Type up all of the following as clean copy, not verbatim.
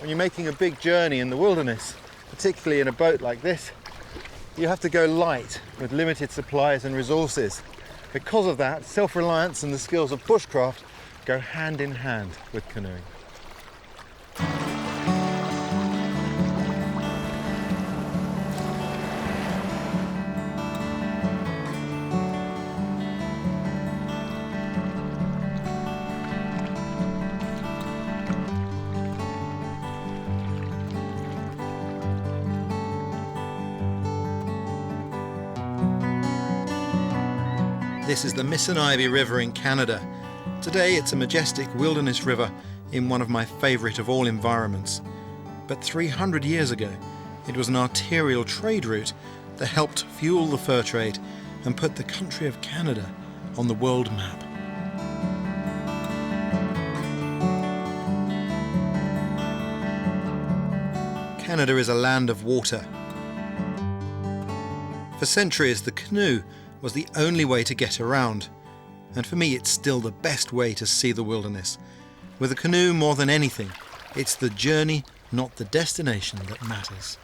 when you're making a big journey in the wilderness, particularly in a boat like this, you have to go light with limited supplies and resources. Because of that, self-reliance and the skills of bushcraft go hand in hand with canoeing. This is the Mississauga River in Canada. Today it's a majestic wilderness river in one of my favourite of all environments. But 300 years ago, it was an arterial trade route that helped fuel the fur trade and put the country of Canada on the world map. Canada is a land of water. For centuries, the canoe was the only way to get around, and for me it's still the best way to see the wilderness. With a canoe, more than anything, it's the journey, not the destination, that matters.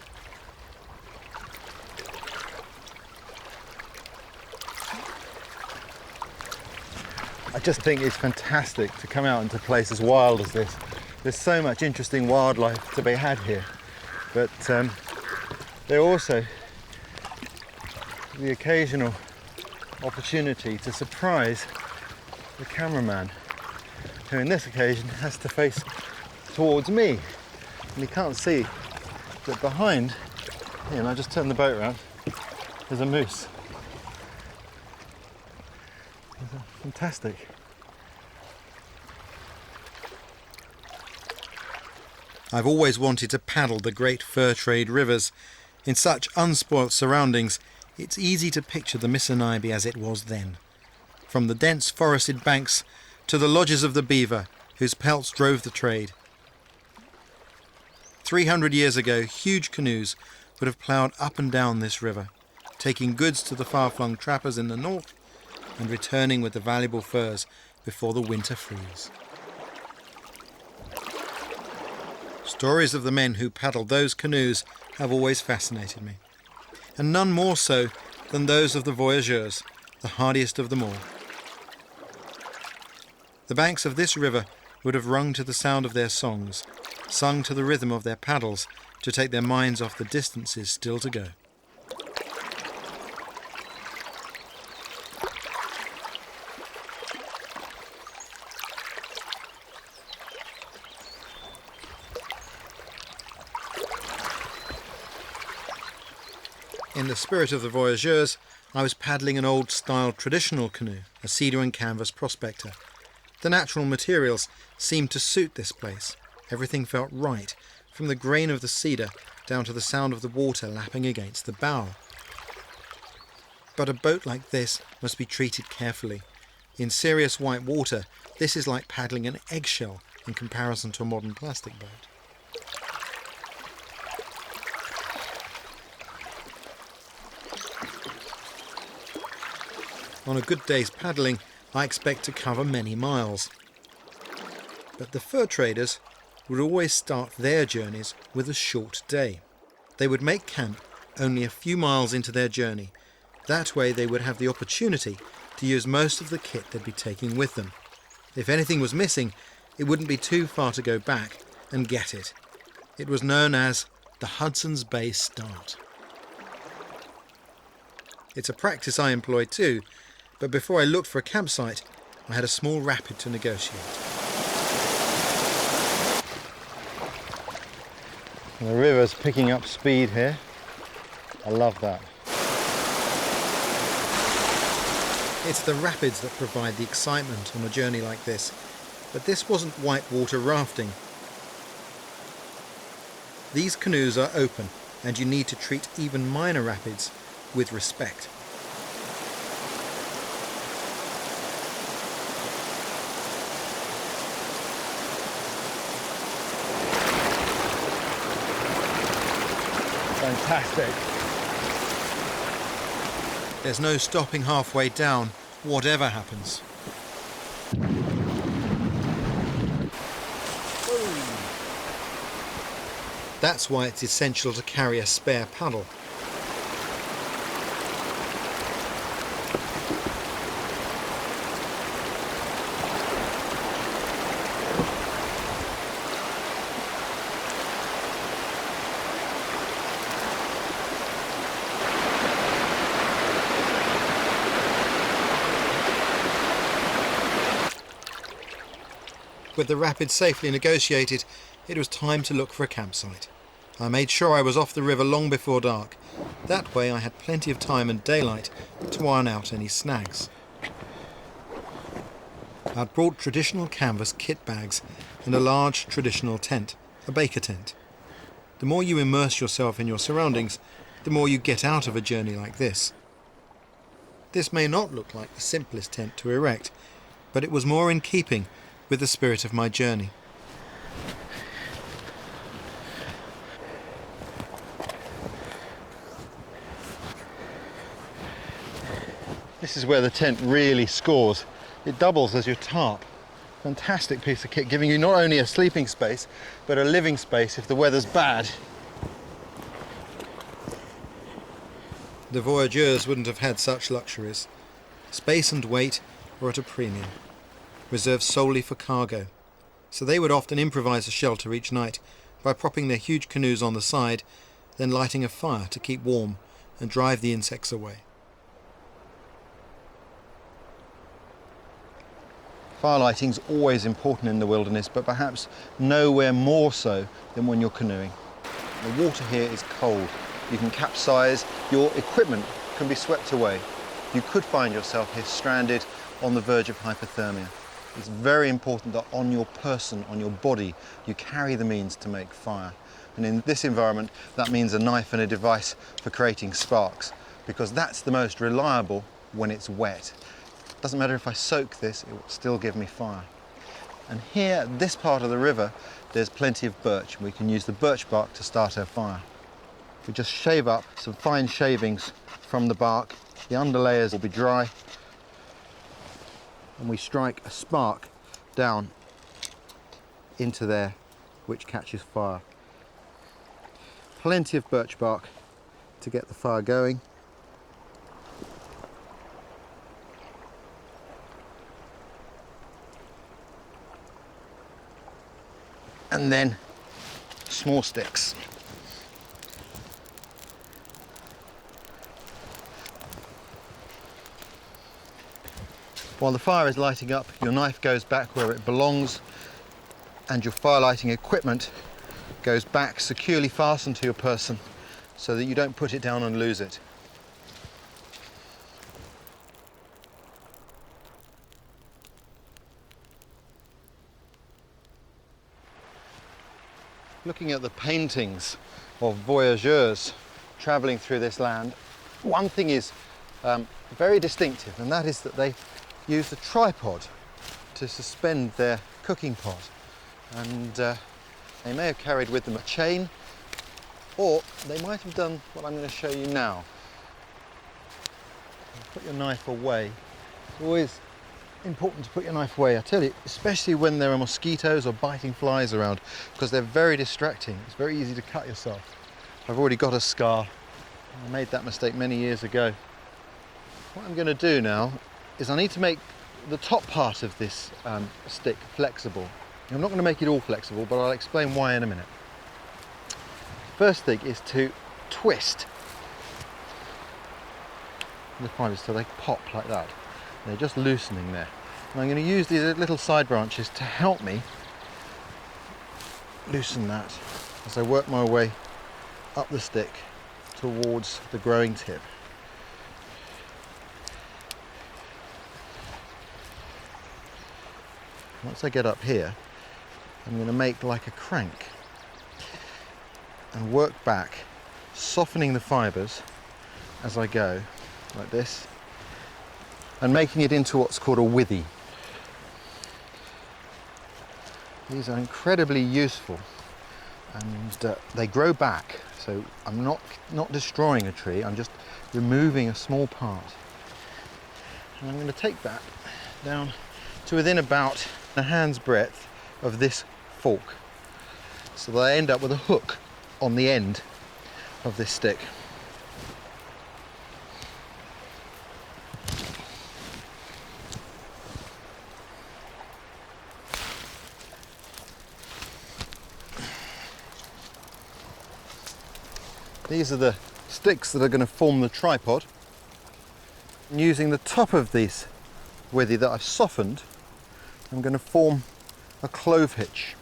I just think it's fantastic to come out into a place as wild as this. There's so much interesting wildlife to be had here, but there are also the occasional opportunity to surprise the cameraman, who in this occasion has to face towards me, and he can't see that behind, and I just turned the boat around, there's a moose. Fantastic. I've always wanted to paddle the great fur trade rivers. In such unspoilt surroundings, it's easy to picture the Mississauga as it was then. From the dense forested banks to the lodges of the beaver, whose pelts drove the trade. 300 years ago, huge canoes would have ploughed up and down this river, taking goods to the far-flung trappers in the north and returning with the valuable furs before the winter freeze. Stories of the men who paddled those canoes have always fascinated me, and none more so than those of the voyageurs, the hardiest of them all. The banks of this river would have rung to the sound of their songs, sung to the rhythm of their paddles to take their minds off the distances still to go. In the spirit of the voyageurs, I was paddling an old-style traditional canoe, a cedar and canvas prospector. The natural materials seemed to suit this place. Everything felt right, from the grain of the cedar down to the sound of the water lapping against the bow. But a boat like this must be treated carefully. In serious white water, this is like paddling an eggshell in comparison to a modern plastic boat. On a good day's paddling, I expect to cover many miles. But the fur traders would always start their journeys with a short day. They would make camp only a few miles into their journey. That way they would have the opportunity to use most of the kit they'd be taking with them. If anything was missing, it wouldn't be too far to go back and get it. It was known as the Hudson's Bay Start. It's a practice I employ too, but before I looked for a campsite, I had a small rapid to negotiate. The river's picking up speed here. I love that. It's the rapids that provide the excitement on a journey like this, but this wasn't whitewater rafting. These canoes are open, and you need to treat even minor rapids with respect. Fantastic. There's no stopping halfway down, whatever happens. That's why it's essential to carry a spare paddle. With the rapid safely negotiated, it was time to look for a campsite. I made sure I was off the river long before dark. That way I had plenty of time and daylight to iron out any snags. I'd brought traditional canvas kit bags and a large traditional tent, a baker tent. The more you immerse yourself in your surroundings, the more you get out of a journey like this. This may not look like the simplest tent to erect, but it was more in keeping with the spirit of my journey. This is where the tent really scores. It doubles as your tarp. Fantastic piece of kit, giving you not only a sleeping space, but a living space if the weather's bad. The voyageurs wouldn't have had such luxuries. Space and weight were at a premium, reserved solely for cargo, so they would often improvise a shelter each night by propping their huge canoes on the side, then lighting a fire to keep warm and drive the insects away. Fire lighting's always important in the wilderness, but perhaps nowhere more so than when you're canoeing. The water here is cold. You can capsize, your equipment can be swept away. You could find yourself here stranded on the verge of hypothermia. It's very important that on your person, on your body, you carry the means to make fire. And in this environment, that means a knife and a device for creating sparks, because that's the most reliable when it's wet. Doesn't matter if I soak this, it will still give me fire. And here, this part of the river, there's plenty of birch, and we can use the birch bark to start our fire. We just shave up some fine shavings from the bark, the underlayers will be dry, and we strike a spark down into there, which catches fire. Plenty of birch bark to get the fire going. And then small sticks. While the fire is lighting up, your knife goes back where it belongs, and your fire lighting equipment goes back securely fastened to your person so that you don't put it down and lose it. Looking at the paintings of voyageurs travelling through this land, one thing is very distinctive, and that is that they use a tripod to suspend their cooking pot, and they may have carried with them a chain, or they might have done what I'm going to show you now. Put your knife away. It's always important to put your knife away, I tell you, especially when there are mosquitoes or biting flies around, because they're very distracting. It's very easy to cut yourself. I've already got a scar. I made that mistake many years ago. What I'm going to do now is I need to make the top part of this stick flexible. I'm not going to make it all flexible, but I'll explain why in a minute. First thing is to twist the fibers so they pop like that. They're just loosening there. And I'm going to use these little side branches to help me loosen that as I work my way up the stick towards the growing tip. Once I get up here, I'm going to make like a crank and work back, softening the fibres as I go, like this, and making it into what's called a withy. These are incredibly useful, and they grow back, so I'm not destroying a tree, I'm just removing a small part. And I'm going to take that down to within about a hand's breadth of this fork, so that I end up with a hook on the end of this stick. These are the sticks that are going to form the tripod. And using the top of this withy that I've softened, I'm going to form a clove hitch.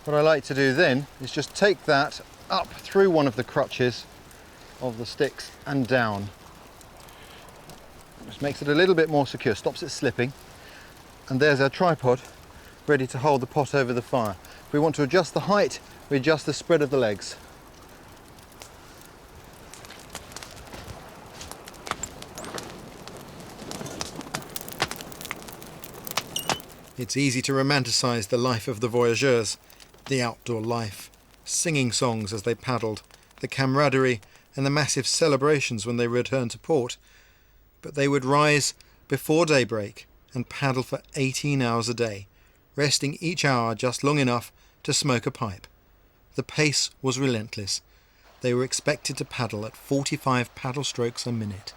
What I like to do then is just take that up through one of the crutches of the sticks and down. Just makes it a little bit more secure, stops it slipping. And there's our tripod ready to hold the pot over the fire. If we want to adjust the height, we adjust the spread of the legs. It's easy to romanticize the life of the voyageurs, the outdoor life, singing songs as they paddled, the camaraderie and the massive celebrations when they returned to port. But they would rise before daybreak and paddle for 18 hours a day, resting each hour just long enough to smoke a pipe. The pace was relentless. They were expected to paddle at 45 paddle strokes a minute.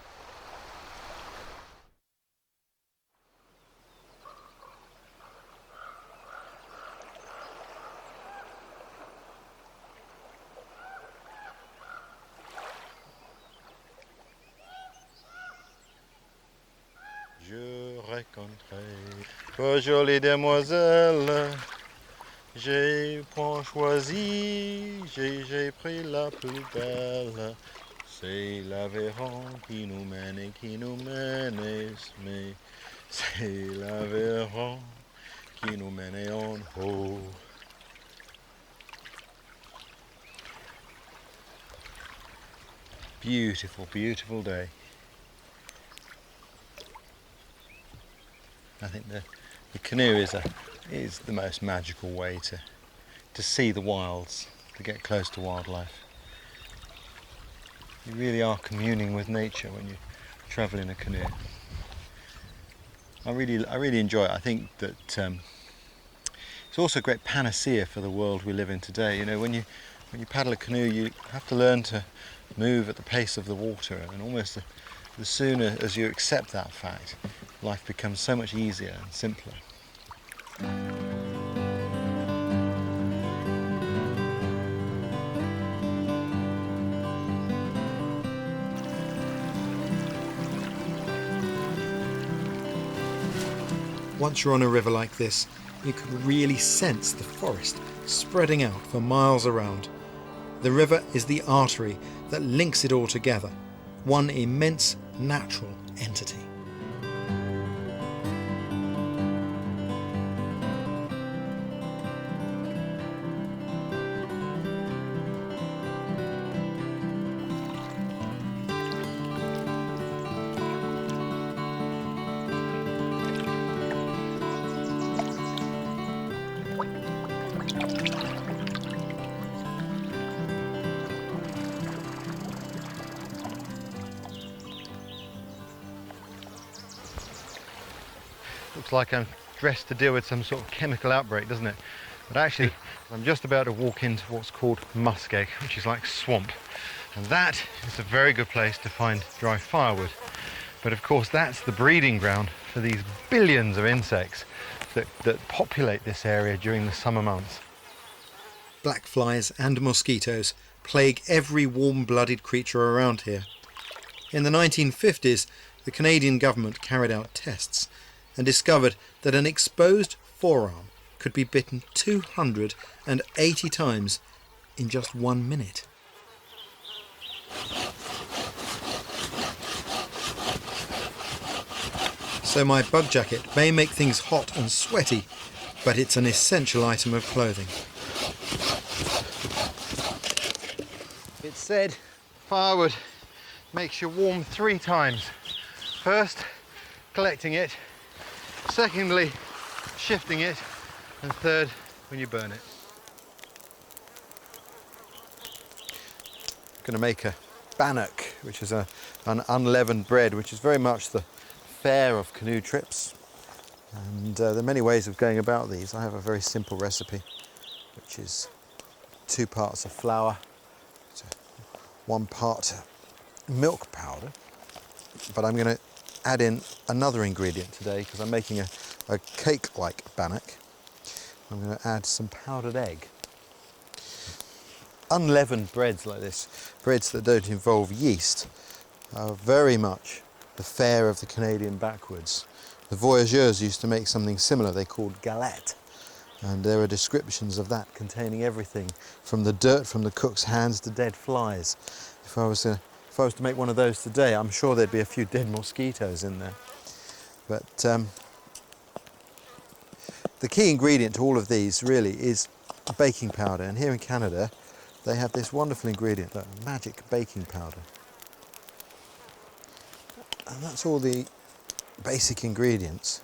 Je raconterai, ô jolie demoiselle, j'ai point choisi, j'ai pris la plus belle. C'est l'Aveyron qui nous mène et qui nous mène, mais c'est l'Aveyron qui nous mène en haut. Beautiful, beautiful day. I think the canoe is the most magical way to see the wilds, to get close to wildlife. You really are communing with nature when you travel in a canoe. I really enjoy it. I think that it's also a great panacea for the world we live in today. You know, when you paddle a canoe, you have to learn to move at the pace of the water, and almost the sooner as you accept that fact, life becomes so much easier and simpler. Once you're on a river like this, you can really sense the forest spreading out for miles around. The river is the artery that links it all together, one immense natural entity. Looks like I'm dressed to deal with some sort of chemical outbreak, doesn't it? But actually, I'm just about to walk into what's called muskeg, which is like swamp. And that is a very good place to find dry firewood. But of course, that's the breeding ground for these billions of insects that populate this area during the summer months. Black flies and mosquitoes plague every warm-blooded creature around here. In the 1950s, the Canadian government carried out tests and discovered that an exposed forearm could be bitten 280 times in just 1 minute. So my bug jacket may make things hot and sweaty, but it's an essential item of clothing. It's said firewood makes you warm 3 times. First, collecting it. Secondly, shifting it. And third, when you burn it. I'm going to make a bannock, which is an unleavened bread, which is very much the fare of canoe trips. And there are many ways of going about these. I have a very simple recipe, which is 2 parts of flour to 1 part milk powder. But I'm going to add in another ingredient today because I'm making a cake-like bannock. I'm going to add some powdered egg. Unleavened breads like this, breads that don't involve yeast, are very much the fare of the Canadian backwoods. The voyageurs used to make something similar they called galette, and there are descriptions of that containing everything from the dirt from the cook's hands to dead flies. If I was to make one of those today, I'm sure there'd be a few dead mosquitoes in there. But the key ingredient to all of these really is baking powder, and here in Canada they have this wonderful ingredient, the magic baking powder. And that's all the basic ingredients.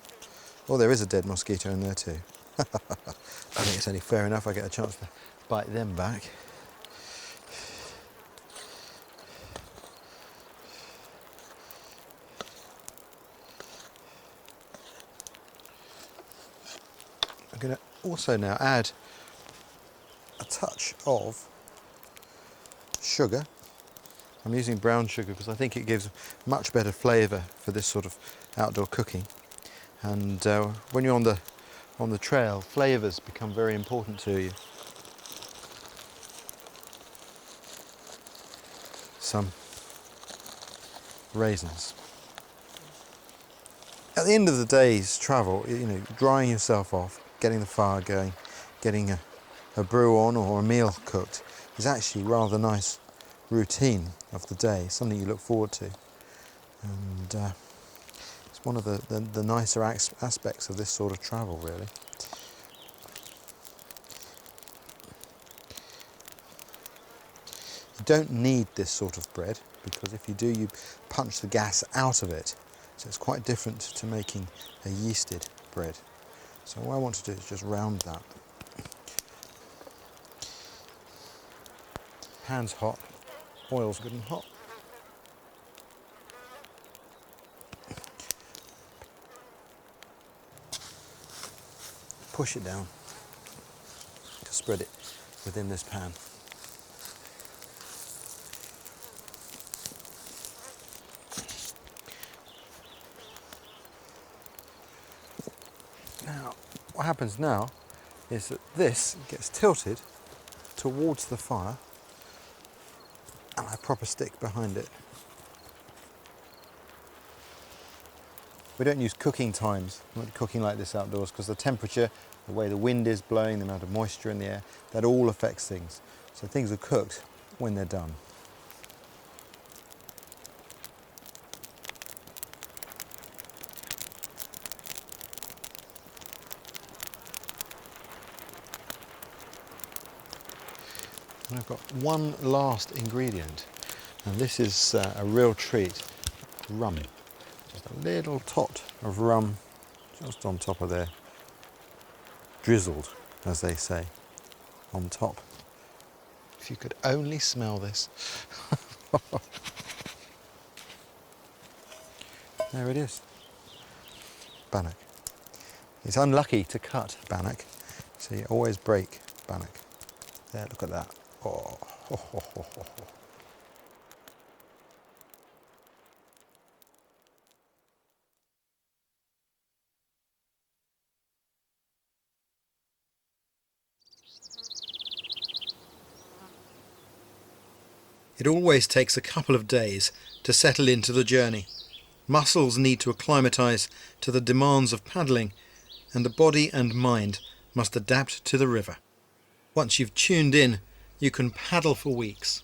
Oh, there is a dead mosquito in there too. I think it's only fair enough I get a chance to bite them back. I'm going to also now add a touch of sugar. I'm using brown sugar because I think it gives much better flavour for this sort of outdoor cooking. And when you're on the trail, flavours become very important to you. Some raisins. At the end of the day's travel, you know, drying yourself off, getting the fire going, getting a brew on or a meal cooked is actually rather nice routine of the day, something you look forward to. And it's one of the nicer aspects of this sort of travel, really. You don't need this sort of bread, because if you do, you punch the gas out of it. So it's quite different to making a yeasted bread. So what I want to do is just round that. Pan's hot, oil's good and hot. Push it down to spread it within this pan. Now, what happens now is that this gets tilted towards the fire and I prop a stick behind it. We don't use cooking times, not cooking like this outdoors, because the temperature, the way the wind is blowing, the amount of moisture in the air, that all affects things. So things are cooked when they're done. And I've got one last ingredient, and this is a real treat, rum. Just a little tot of rum just on top of there, drizzled, as they say, on top. If you could only smell this. There it is, bannock. It's unlucky to cut bannock, so you always break bannock. There, look at that. Oh. It always takes a couple of days to settle into the journey. Muscles need to acclimatise to the demands of paddling, and the body and mind must adapt to the river. Once you've tuned in, you can paddle for weeks.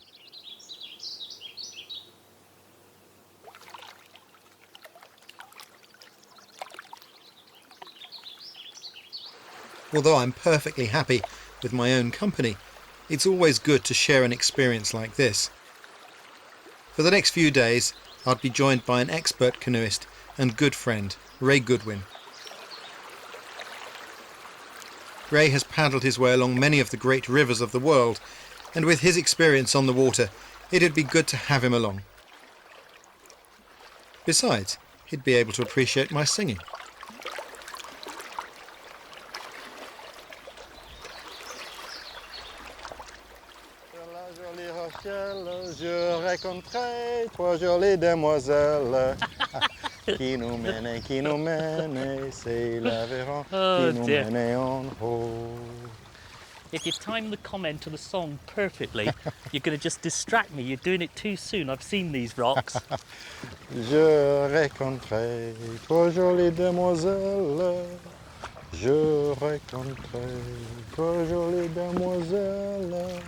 Although I'm perfectly happy with my own company, it's always good to share an experience like this. For the next few days, I'll be joined by an expert canoeist and good friend, Ray Goodwin. Ray has paddled his way along many of the great rivers of the world, and with his experience on the water, it'd be good to have him along. Besides, he'd be able to appreciate my singing. La jolie Rochelle, je rencontrais trois jolies demoiselles qui nous mènent, c'est l'Aveyron qui nous mène en haut. If you time the comment to the song perfectly, you're going to just distract me. You're doing it too soon. I've seen these rocks. Je rencontrais trois jolies demoiselles. Je rencontrais trois jolies demoiselles.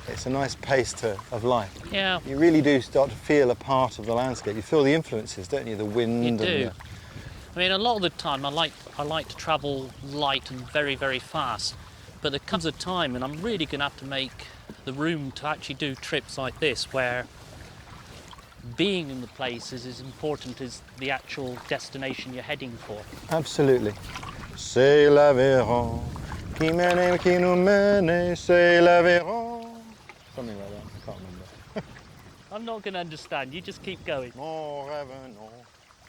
It's a nice pace of life. Yeah. You really do start to feel a part of the landscape. You feel the influences, don't you? The wind. You do. And I mean, a lot of the time I like to travel light and very, very fast. But there comes a time, and I'm really going to have to make the room to actually do trips like this, where being in the place is as important as the actual destination you're heading for. Absolutely. C'est l'Aveyron qui mène, qui nous mène, c'est l'Aveyron. Something like that, I can't remember. I'm not going to understand, you just keep going. Mon revenons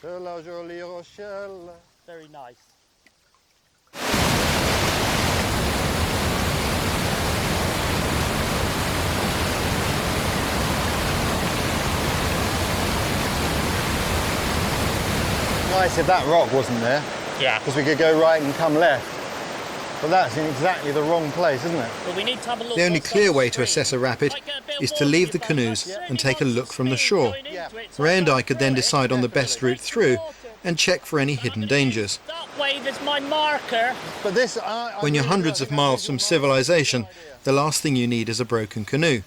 de la jolie Rochelle. Very nice. Nice if that rock wasn't there, Yeah. because we could go right and come left. But that's in exactly the wrong place, isn't it? But we need to have a look. The only what's clear on the way to screen. assess a rapid Might get a bit of is to water leave the if I canoes certainly and take a want look some from the speed shore. going into it, so Ray and I don't could then throw it. decide on the best route through and check for any hidden dangers. That way there's my marker. But this, When you're hundreds of miles from civilization, the last thing you need is a broken canoe.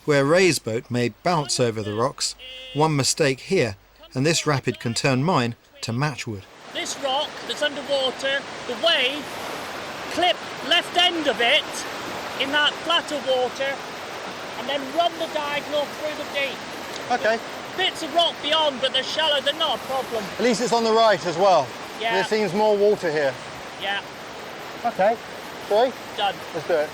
Where Ray's boat may bounce over the rocks, one mistake here and this rapid can turn mine to matchwood. This rock that's underwater, the wave clip left end of it in that flatter water and then run the diagonal through the deep. okay. Bits of rock beyond, but they're shallow, they're not a problem. At least it's on the right as well. Yeah. There seems more water here. Yeah, Okay. Sorry? done. Let's do it.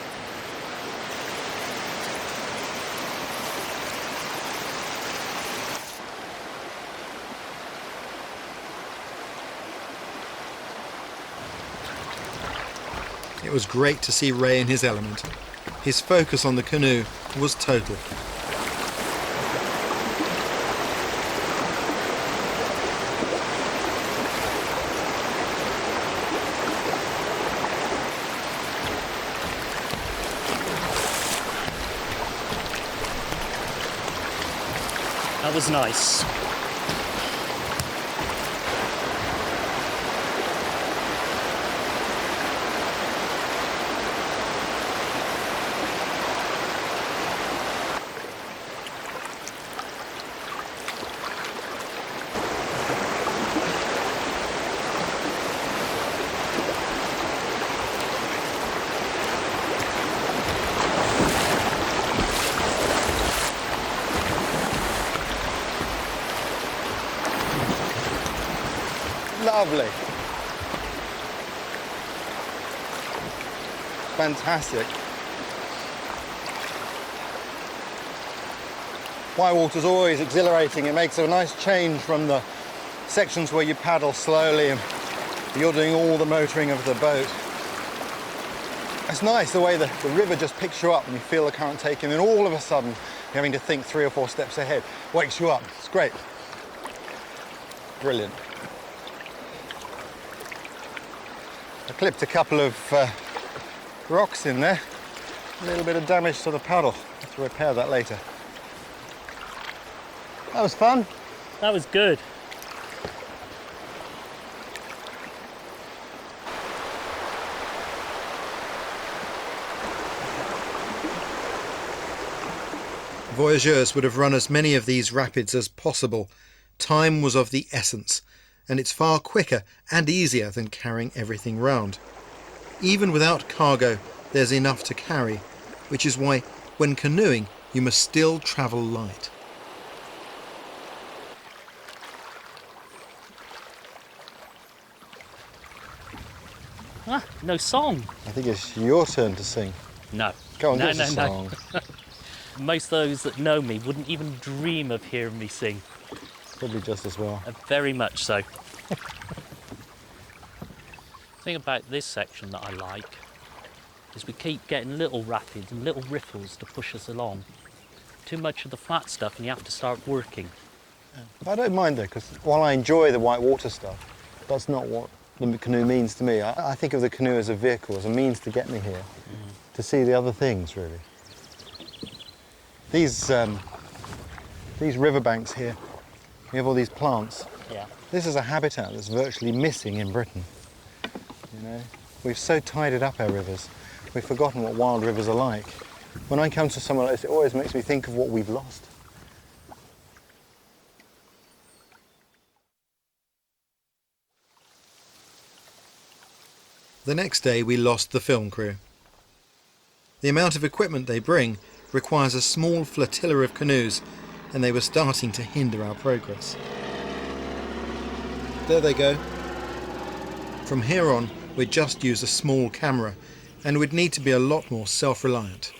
It was great to see Ray in his element. His focus on the canoe was total. That was nice. Lovely. Fantastic. Whitewater's always exhilarating. It makes a nice change from the sections where you paddle slowly and you're doing all the motoring of the boat. It's nice the way the river just picks you up and you feel the current taking, and all of a sudden you're having to think 3 or 4 steps ahead. Wakes you up. It's great. Brilliant. I clipped a couple of rocks in there. A little bit of damage to the paddle. Have to repair that later. That was fun. That was good. Voyageurs would have run as many of these rapids as possible. Time was of the essence, and it's far quicker and easier than carrying everything round. Even without cargo, there's enough to carry, which is why, when canoeing, you must still travel light. Ah, no song. I think it's your turn to sing. No. Go on, no, give us no, a no. song. Most of those that know me wouldn't even dream of hearing me sing. Probably just as well. Very much so. The thing about this section that I like is we keep getting little rapids and little riffles to push us along. Too much of the flat stuff and you have to start working. I don't mind though, because while I enjoy the white water stuff, that's not what the canoe means to me. I think of the canoe as a vehicle, as a means to get me here, to see the other things, really. These riverbanks here, we have all these plants. Yeah. This is a habitat that's virtually missing in Britain. You know, we've so tidied up our rivers, we've forgotten what wild rivers are like. When I come to somewhere like this, it always makes me think of what we've lost. The next day we lost the film crew. The amount of equipment they bring requires a small flotilla of canoes, and they were starting to hinder our progress. There they go. From here on, we'd just use a small camera, and we'd need to be a lot more self-reliant.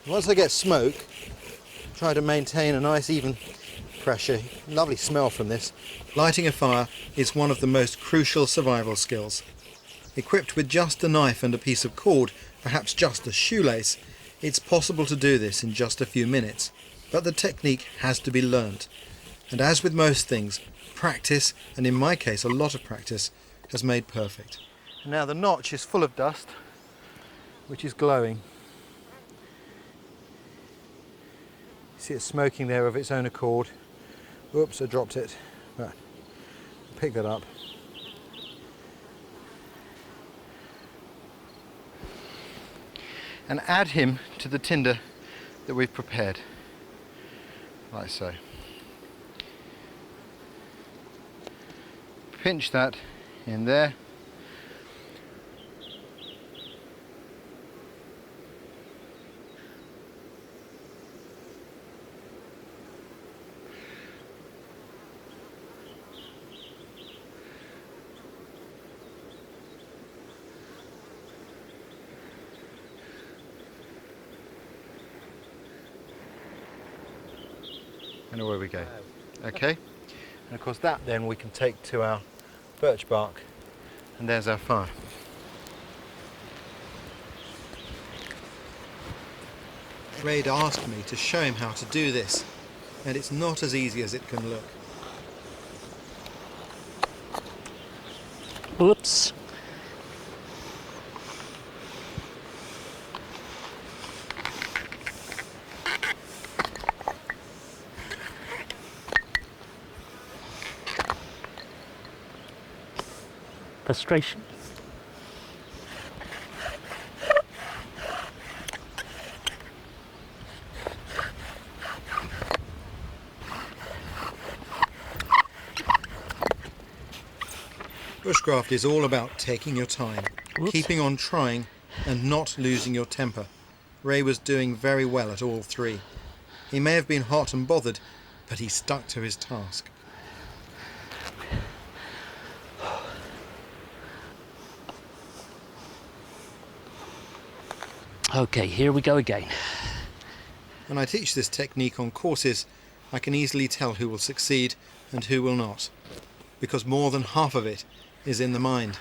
Once I get smoke, try to maintain a nice even pressure. Lovely smell from this. Lighting a fire is one of the most crucial survival skills. Equipped with just a knife and a piece of cord, perhaps just a shoelace, it's possible to do this in just a few minutes, but the technique has to be learnt. And as with most things, practice, and in my case a lot of practice, has made perfect. Now the notch is full of dust, which is glowing. See it smoking there of its own accord. Oops, I dropped it. Right. Pick that up. And add him to the tinder that we've prepared, like so. Pinch that in there. And away we go. Okay, and of course that then we can take to our birch bark, and there's our fire. Ray asked me to show him how to do this, and it's not as easy as it can look. Whoops. Frustration. Bushcraft is all about taking your time, keeping on trying, and not losing your temper. Ray was doing very well at all three. He may have been hot and bothered, but he stuck to his task. Okay, here we go again. When I teach this technique on courses, I can easily tell who will succeed and who will not, because more than half of it is in the mind.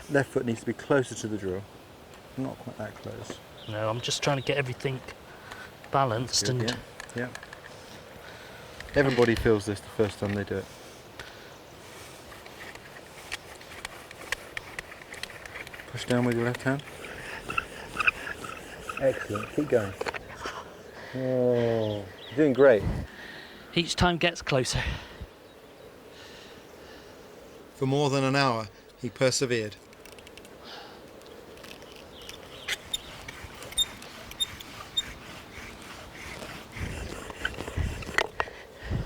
Left foot needs to be closer to the drill, not quite that close. No, I'm just trying to get everything balanced. Good, and yeah. Everybody feels this the first time they do it. Push down with your left hand. Excellent, keep going. Oh, you're doing great. each time gets closer. For more than an hour, he persevered.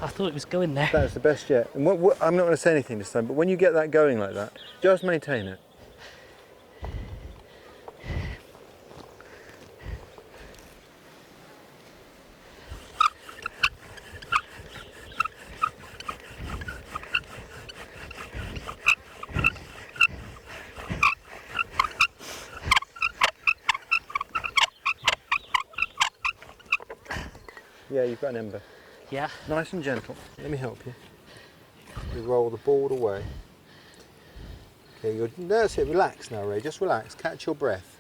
I thought it was going there. That's the best yet. And I'm not going to say anything this time, but when you get that going like that, just maintain it. Yeah, you've got an ember. Yeah. Nice and gentle. Let me help you. gently roll the board away. Okay, that's it. Relax now, Ray. Just relax. Catch your breath.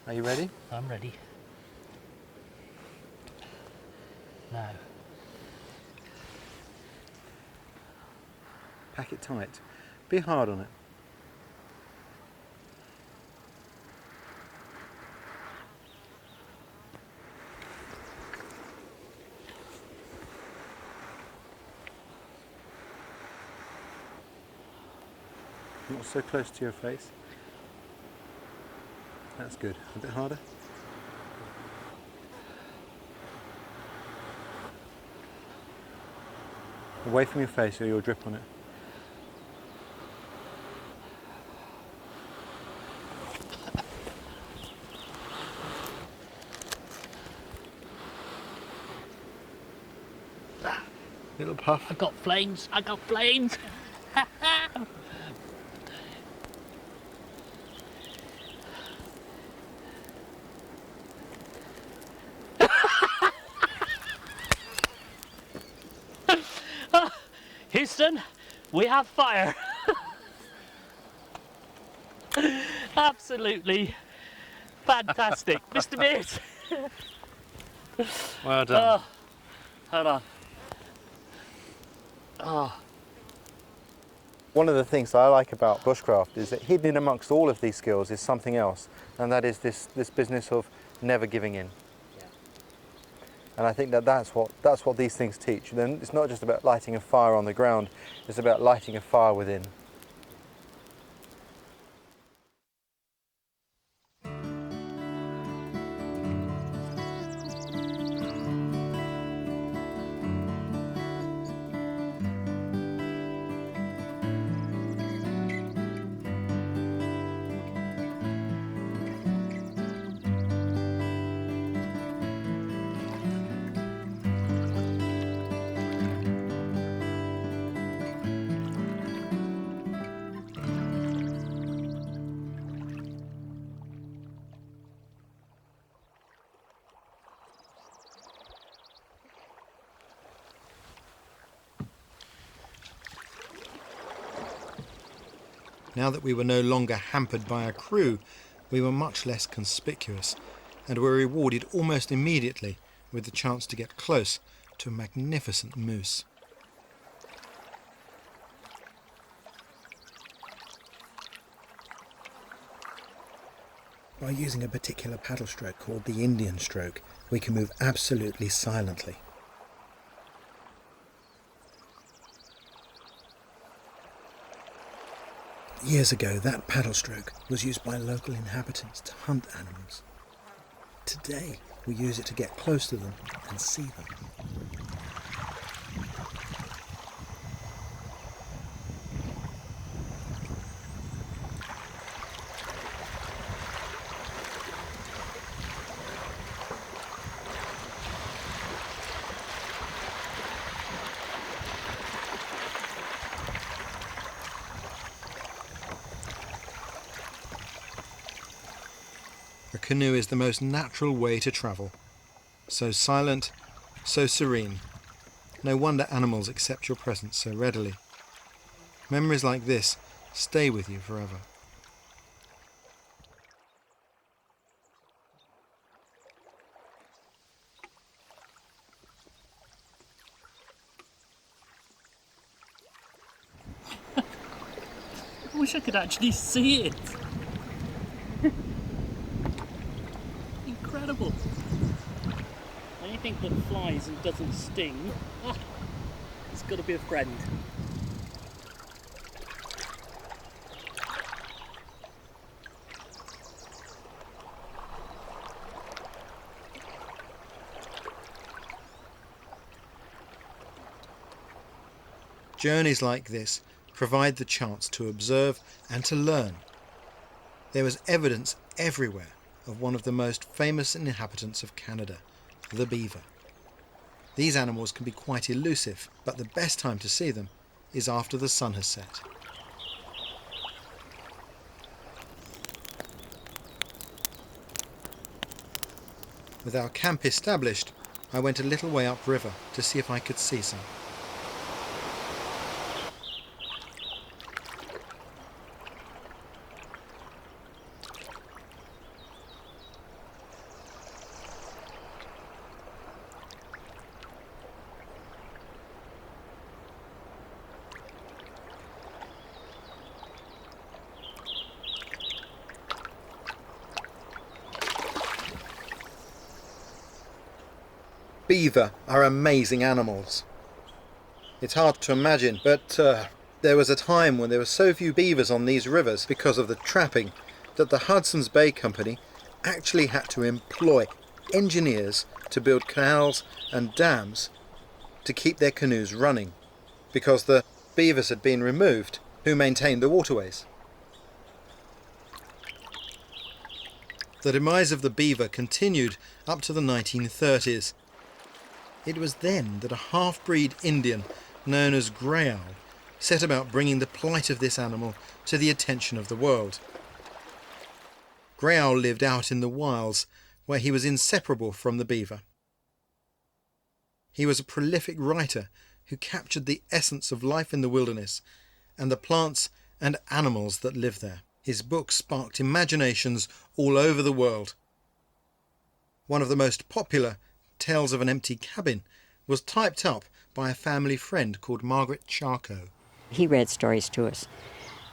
Are you ready? I'm ready. Now. Pack it tight. Be hard on it. Not so close to your face. That's good. A bit harder. Away from your face or you'll drip on it. Little puff. I got flames. I got flames. Houston, we have fire. Absolutely fantastic. Mr. Mears. Well done. Hold on. Oh. One of the things that I like about bushcraft is that hidden in amongst all of these skills is something else, and that is this business of never giving in. Yeah. And I think that's what these things teach. Then it's not just about lighting a fire on the ground, it's about lighting a fire within. Now that we were no longer hampered by a crew, we were much less conspicuous and were rewarded almost immediately with the chance to get close to a magnificent moose. By using a particular paddle stroke called the Indian stroke, we can move absolutely silently. Years ago, that paddle stroke was used by local inhabitants to hunt animals. Today, we use it to get close to them and see them. A canoe is the most natural way to travel. So silent, so serene. No wonder animals accept your presence so readily. Memories like this stay with you forever. I wish I could actually see it. Incredible. Anything that flies and doesn't sting, it's got to be a friend. Journeys like this provide the chance to observe and to learn. There was evidence everywhere of one of the most famous inhabitants of Canada, the beaver. These animals can be quite elusive, but the best time to see them is after the sun has set. With our camp established, I went a little way upriver to see if I could see some. Beaver are amazing animals. It's hard to imagine, but there was a time when there were so few beavers on these rivers because of the trapping that the Hudson's Bay Company actually had to employ engineers to build canals and dams to keep their canoes running, because the beavers had been removed who maintained the waterways. The demise of the beaver continued up to the 1930s. It was then that a half-breed Indian known as Grey Owl set about bringing the plight of this animal to the attention of the world. Grey Owl lived out in the wilds, where he was inseparable from the beaver. He was a prolific writer who captured the essence of life in the wilderness and the plants and animals that live there. His books sparked imaginations all over the world. One of the most popular, Tales of an Empty Cabin, was typed up by a family friend called Margaret Charcot. He read stories to us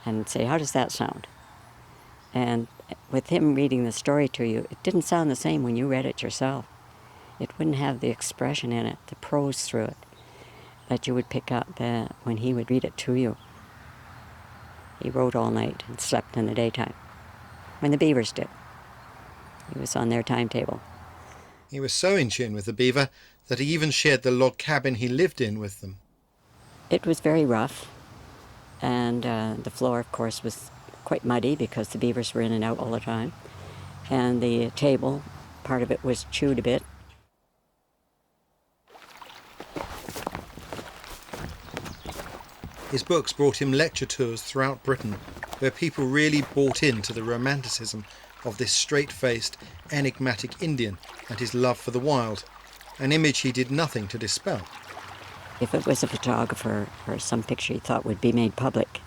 and say, "How does that sound?" And with him reading the story to you, it didn't sound the same when you read it yourself. It wouldn't have the expression in it, the prose through it, that you would pick up when he would read it to you. He wrote all night and slept in the daytime, when the beavers did. He was on their timetable. He was so in tune with the beaver that he even shared the log cabin he lived in with them. It was very rough, and the floor, of course, was quite muddy because the beavers were in and out all the time. And the table, part of it was chewed a bit. His books brought him lecture tours throughout Britain, where people really bought into the romanticism of this straight-faced, enigmatic Indian and his love for the wild, an image he did nothing to dispel. If it was a photographer or some picture he thought would be made public,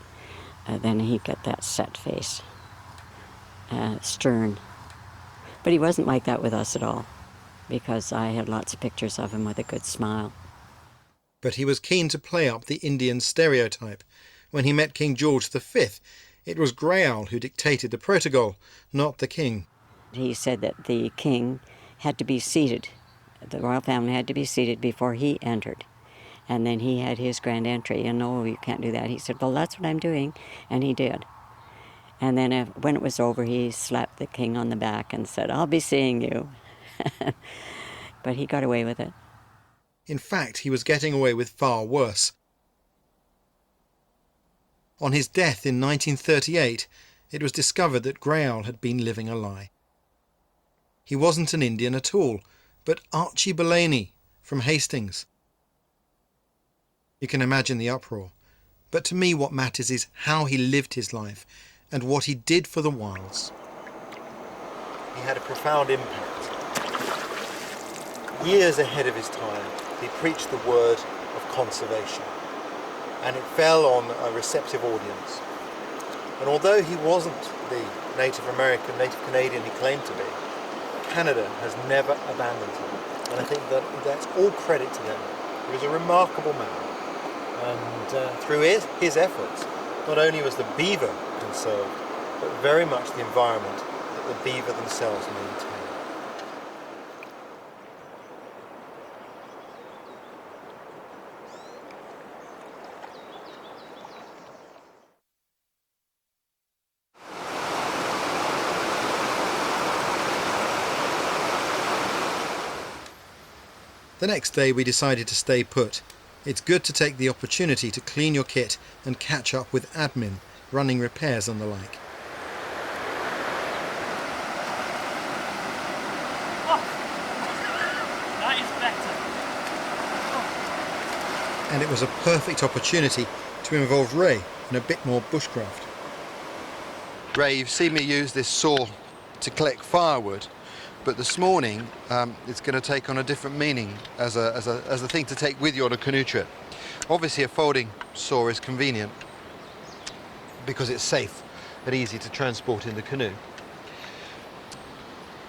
then he'd get that set face, stern. But he wasn't like that with us at all, because I had lots of pictures of him with a good smile. But he was keen to play up the Indian stereotype. When he met King George V, it was Grey Owl who dictated the protocol, not the king. He said that the king had to be seated, the royal family had to be seated before he entered. And then he had his grand entry, and no, you can't do that. He said, "Well, that's what I'm doing," and he did. And then when it was over, he slapped the king on the back and said, "I'll be seeing you." But he got away with it. In fact, he was getting away with far worse. On his death in 1938, it was discovered that Grey Owl had been living a lie. He wasn't an Indian at all, but Archie Bellany from Hastings. You can imagine the uproar. But to me what matters is how he lived his life and what he did for the wilds. He had a profound impact. Years ahead of his time, he preached the word of conservation, and it fell on a receptive audience. And although he wasn't the Native American, Native Canadian he claimed to be, Canada has never abandoned him. And I think that's all credit to them. He was a remarkable man. And through his efforts, not only was the beaver conserved, but very much the environment that the beaver themselves maintained. The next day we decided to stay put. It's good to take the opportunity to clean your kit and catch up with admin, running repairs and the like. Oh, that is better. Oh. And it was a perfect opportunity to involve Ray in a bit more bushcraft. Ray, you've seen me use this saw to collect firewood, but this morning it's going to take on a different meaning as a thing to take with you on a canoe trip. Obviously a folding saw is convenient because it's safe and easy to transport in the canoe.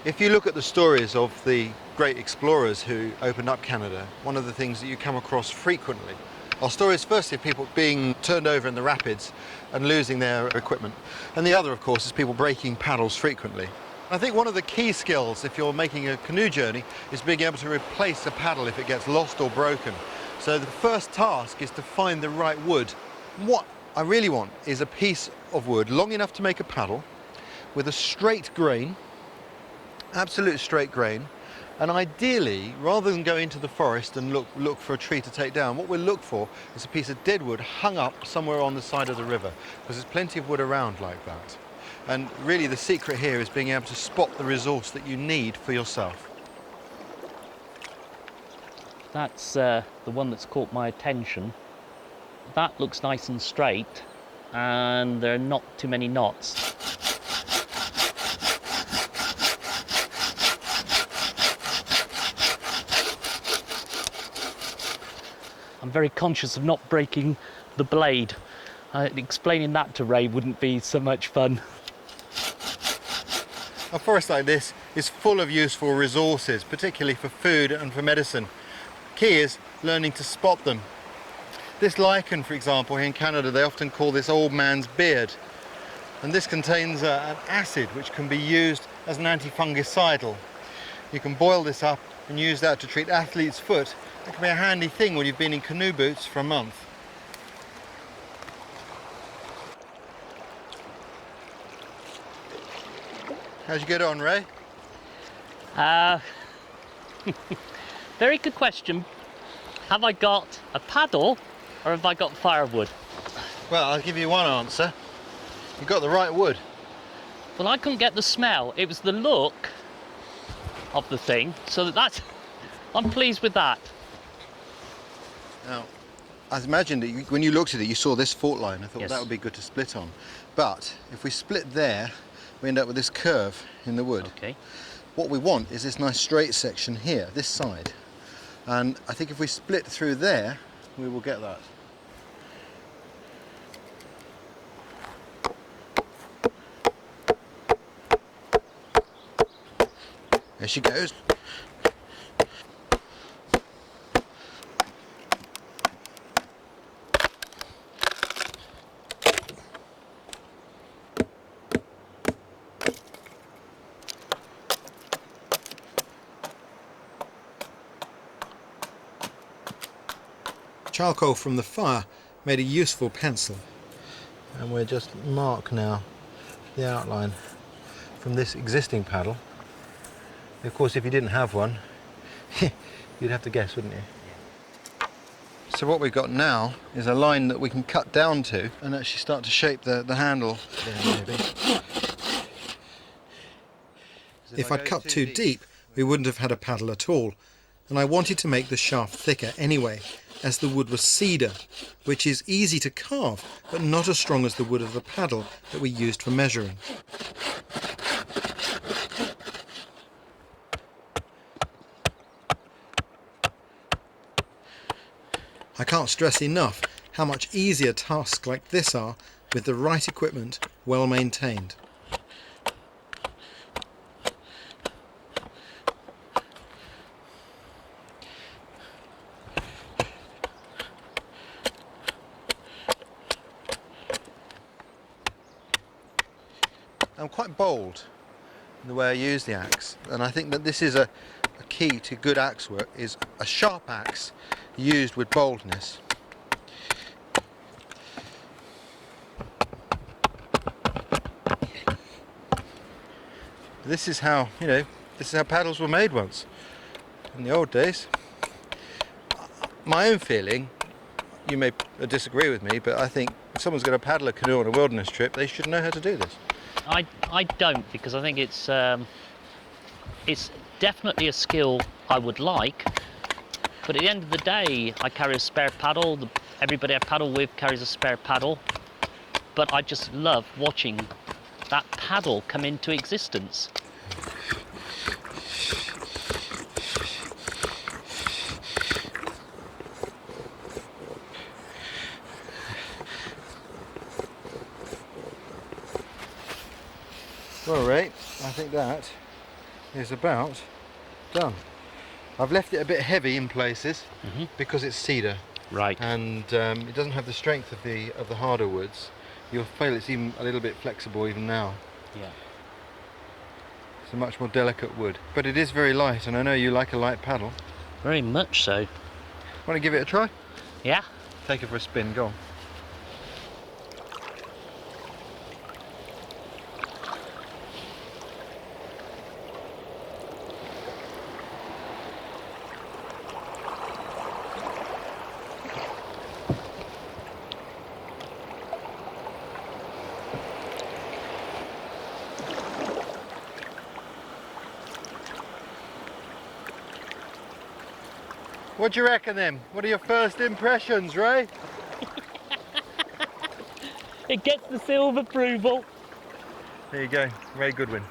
If you look at the stories of the great explorers who opened up Canada, one of the things that you come across frequently are stories firstly of people being turned over in the rapids and losing their equipment, and the other of course is people breaking paddles frequently. I think one of the key skills if you're making a canoe journey is being able to replace a paddle if it gets lost or broken. So the first task is to find the right wood. What I really want is a piece of wood long enough to make a paddle with a straight grain, absolute straight grain, and ideally, rather than go into the forest and look for a tree to take down, what we'll look for is a piece of dead wood hung up somewhere on the side of the river, because there's plenty of wood around like that. And really the secret here is being able to spot the resource that you need for yourself. That's the one that's caught my attention. That looks nice and straight, and there are not too many knots. I'm very conscious of not breaking the blade. Explaining that to Ray wouldn't be so much fun. A forest like this is full of useful resources, particularly for food and for medicine. Key is learning to spot them. This lichen, for example, here in Canada, they often call this old man's beard. And this contains an acid which can be used as an antifungicidal. You can boil this up and use that to treat athlete's foot. It can be a handy thing when you've been in canoe boots for a month. How'd you get on, Ray? Very good question. Have I got a paddle or have I got firewood? Well, I'll give you one answer. You got the right wood. Well, I couldn't get the smell. It was the look of the thing, so that's I'm pleased with that. Now, I imagined that when you looked at it, you saw this fault line. I thought Yes. that would be good to split on. But if we split there, we end up with this curve in the wood. Okay. What we want is this nice straight section here, this side. And I think if we split through there, we will get that. There she goes. Charcoal from the fire made a useful pencil. And we'll just mark now the outline from this existing paddle. Of course, if you didn't have one, you'd have to guess, wouldn't you? So what we've got now is a line that we can cut down to and actually start to shape the handle there, maybe. If I'd cut too deep, we wouldn't have had a paddle at all, and I wanted to make the shaft thicker anyway, as the wood was cedar, which is easy to carve, but not as strong as the wood of the paddle that we used for measuring. I can't stress enough how much easier tasks like this are with the right equipment, well maintained. I'm quite bold in the way I use the axe, and I think that this is a key to good axe work, is a sharp axe used with boldness. This is how, this is how paddles were made once, in the old days. My own feeling, you may disagree with me, but I think if someone's going to paddle a canoe on a wilderness trip, they should know how to do this. I don't, because I think it's definitely a skill I would like, but at the end of the day I carry a spare paddle, everybody I paddle with carries a spare paddle, but I just love watching that paddle come into existence. Well, Ray, I think that is about done. I've left it a bit heavy in places because it's cedar, Right. and it doesn't have the strength of the harder woods. You'll feel it's even a little bit flexible even now. Yeah. It's a much more delicate wood, but it is very light, and I know you like a light paddle. Very much so. Want to give it a try? Yeah. Take it for a spin, go on. What do you reckon then? What are your first impressions, Ray? It gets the seal of approval. There you go, Ray Goodwin,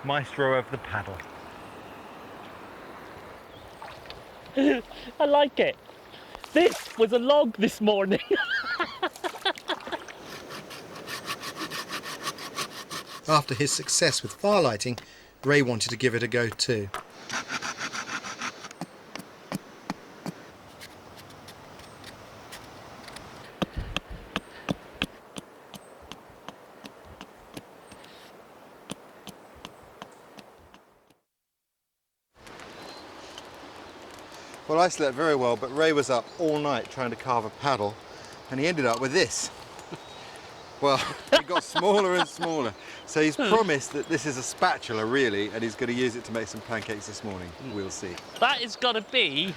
maestro of the paddle. I like it. This was a log this morning. After his success with firelighting, Ray wanted to give it a go too. Well, I slept very well, but Ray was up all night trying to carve a paddle, and he ended up with this. Well, it got smaller and smaller. So he's promised that this is a spatula, really, and he's going to use it to make some pancakes this morning. We'll see. That is going to be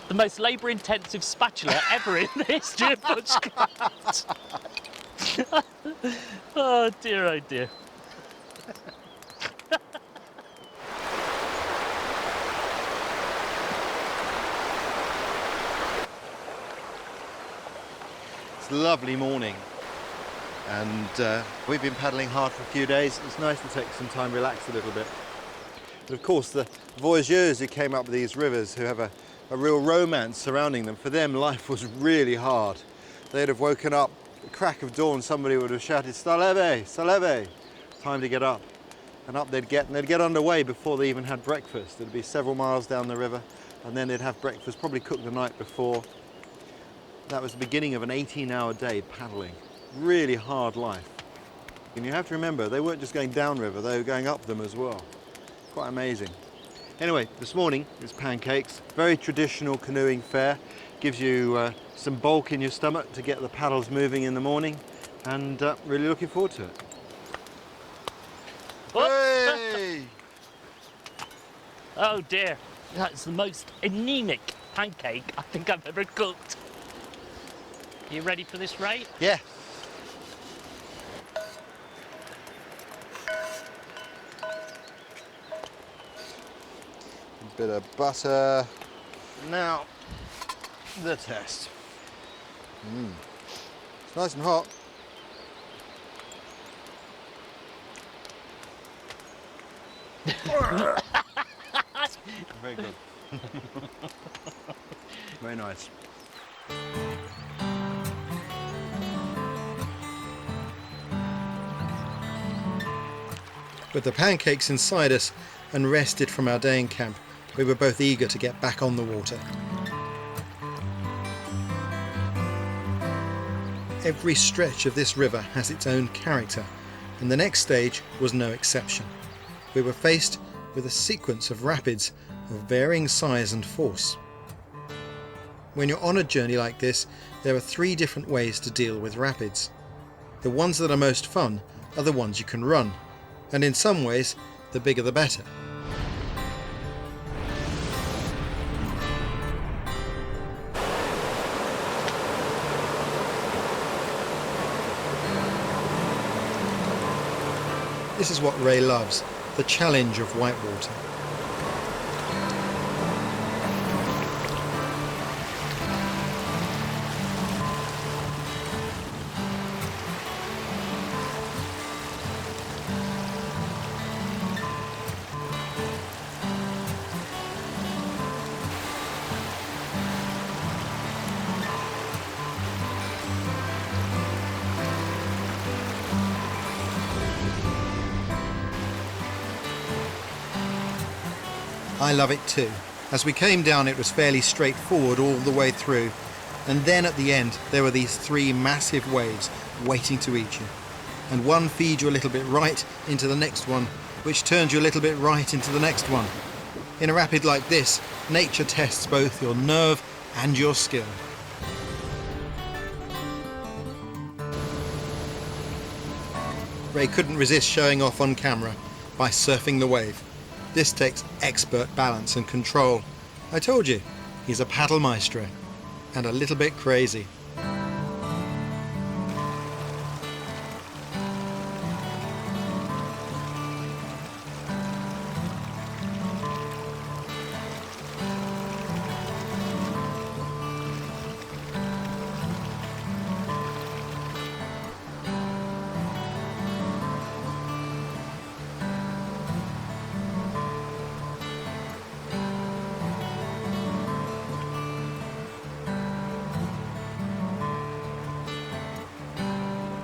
the most labour-intensive spatula ever in the history of Bushcraft. Oh dear, oh dear. It's a lovely morning, and we've been paddling hard for a few days. It's nice to take some time, relax a little bit. But of course, the voyageurs who came up these rivers, who have a real romance surrounding them, for them life was really hard. They'd have woken up at the crack of dawn, somebody would have shouted, "Saleve, saleve!" Time to get up. And up they'd get, and they'd get underway before they even had breakfast. It'd be several miles down the river, and then they'd have breakfast, probably cooked the night before. That was the beginning of an 18-hour day paddling. Really hard life. And you have to remember, they weren't just going downriver, they were going up them as well. Quite amazing. Anyway, this morning is pancakes. Very traditional canoeing fare. Gives you some bulk in your stomach to get the paddles moving in the morning, and really looking forward to it. Hey! Oh dear, that's the most anemic pancake I think I've ever cooked. You ready for this, Ray? Yeah. A bit of butter. Now, the test. It's nice and hot. Very good. Very nice. With the pancakes inside us and rested from our day in camp, we were both eager to get back on the water. Every stretch of this river has its own character, and the next stage was no exception. We were faced with a sequence of rapids of varying size and force. When you're on a journey like this, there are 3 different ways to deal with rapids. The ones that are most fun are the ones you can run, and in some ways, the bigger the better. This is what Ray loves, the challenge of whitewater. I love it too. As we came down, it was fairly straightforward all the way through, and then at the end there were these 3 massive waves waiting to eat you, and one feed you a little bit right into the next one, which turns you a little bit right into the next one. In a rapid like this, nature tests both your nerve and your skill. Ray couldn't resist showing off on camera by surfing the wave. This takes expert balance and control. I told you, he's a paddle maestro and a little bit crazy.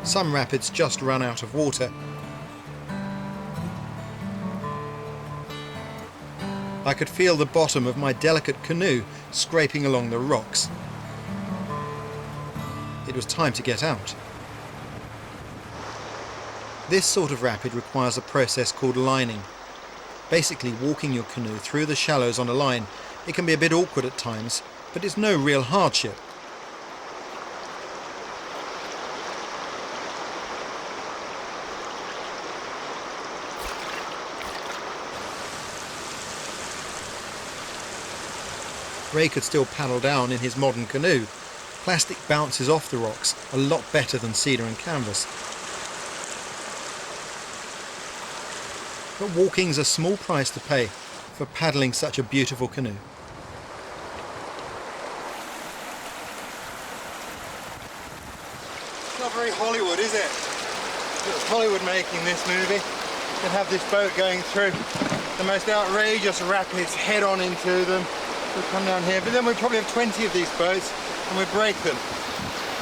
Some rapids just run out of water. I could feel the bottom of my delicate canoe scraping along the rocks. It was time to get out. This sort of rapid requires a process called lining. Basically walking your canoe through the shallows on a line. It can be a bit awkward at times, but it's no real hardship. Ray could still paddle down in his modern canoe. Plastic bounces off the rocks a lot better than cedar and canvas. But walking's a small price to pay for paddling such a beautiful canoe. It's not very Hollywood, is it? It was Hollywood making this movie. You have this boat going through the most outrageous rapids head on into them. We'll come down here, but then we probably have 20 of these boats and we break them.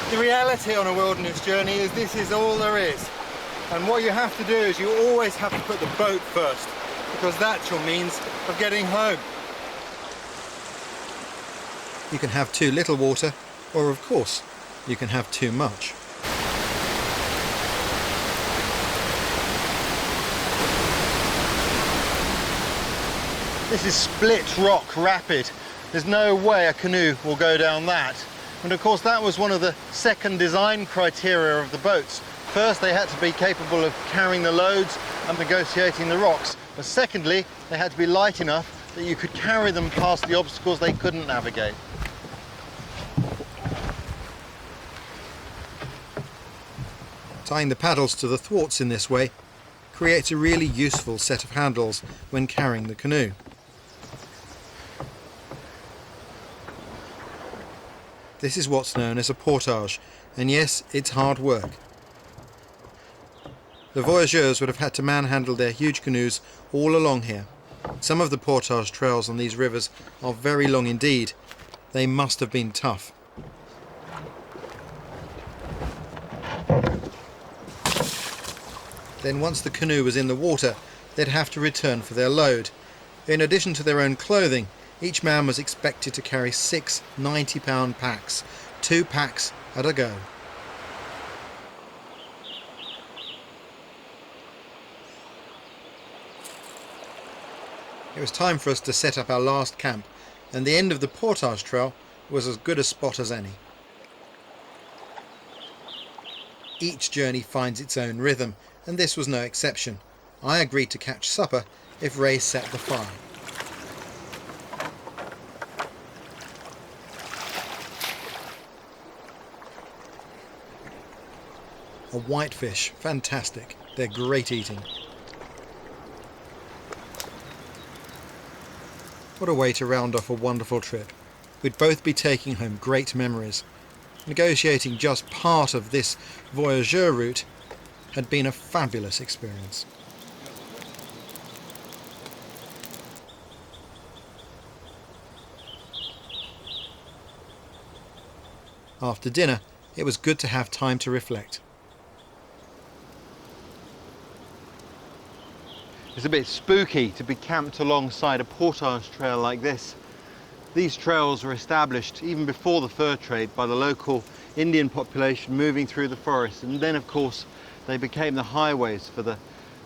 The reality on a wilderness journey is this is all there is. And what you have to do is you always have to put the boat first, because that's your means of getting home. You can have too little water, or of course, you can have too much. This is Split Rock Rapid. There's no way a canoe will go down that. And of course that was one of the second design criteria of the boats. First, they had to be capable of carrying the loads and negotiating the rocks. But secondly, they had to be light enough that you could carry them past the obstacles they couldn't navigate. Tying the paddles to the thwarts in this way creates a really useful set of handles when carrying the canoe. This is what's known as a portage, and yes, it's hard work. The voyageurs would have had to manhandle their huge canoes all along here. Some of the portage trails on these rivers are very long indeed. They must have been tough. Then once the canoe was in the water, they'd have to return for their load. In addition to their own clothing, each man was expected to carry 6 90-pound packs, 2 packs at a go. It was time for us to set up our last camp, and the end of the portage trail was as good a spot as any. Each journey finds its own rhythm, and this was no exception. I agreed to catch supper if Ray set the fire. A whitefish, fantastic. They're great eating. What a way to round off a wonderful trip. We'd both be taking home great memories. Negotiating just part of this voyageur route had been a fabulous experience. After dinner, it was good to have time to reflect. It's a bit spooky to be camped alongside a portage trail like this. These trails were established even before the fur trade by the local Indian population moving through the forest, and then of course they became the highways for the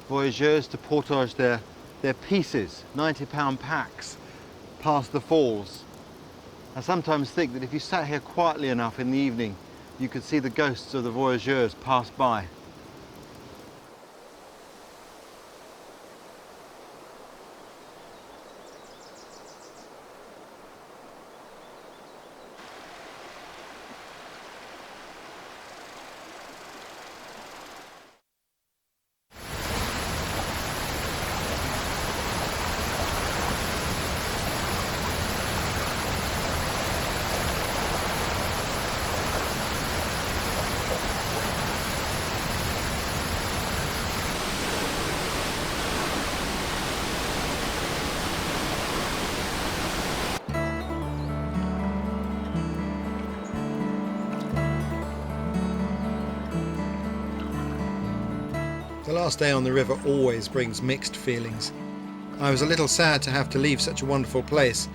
voyageurs to portage their pieces, 90-pound packs, past the falls. I sometimes think that if you sat here quietly enough in the evening, you could see the ghosts of the voyageurs pass by. The last day on the river always brings mixed feelings. I was a little sad to have to leave such a wonderful place,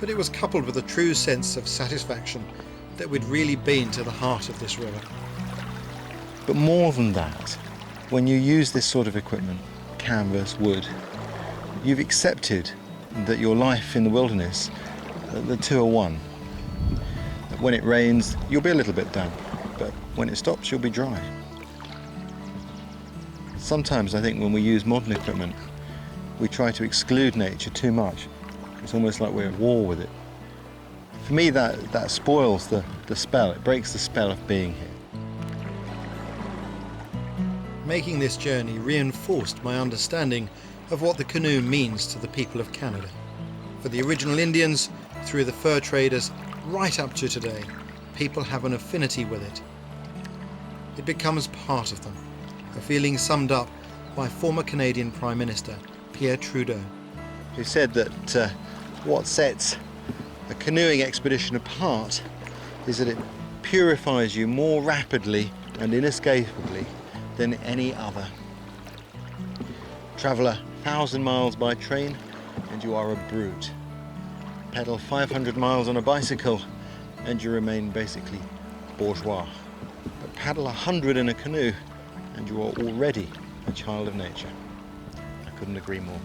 but it was coupled with a true sense of satisfaction that we'd really been to the heart of this river. But more than that, when you use this sort of equipment, canvas, wood, you've accepted that your life in the wilderness, the two are one. That when it rains, you'll be a little bit damp, but when it stops, you'll be dry. Sometimes I think when we use modern equipment, we try to exclude nature too much. It's almost like we're at war with it. For me, that spoils the spell. It breaks the spell of being here. Making this journey reinforced my understanding of what the canoe means to the people of Canada. For the original Indians, through the fur traders, right up to today, people have an affinity with it. It becomes part of them, a feeling summed up by former Canadian Prime Minister Pierre Trudeau, Who said that what sets a canoeing expedition apart is that it purifies you more rapidly and inescapably than any other. Travel 1,000 miles by train and you are a brute. Pedal 500 miles on a bicycle and you remain basically bourgeois. But paddle 100 in a canoe and you are already a child of nature. I couldn't agree more.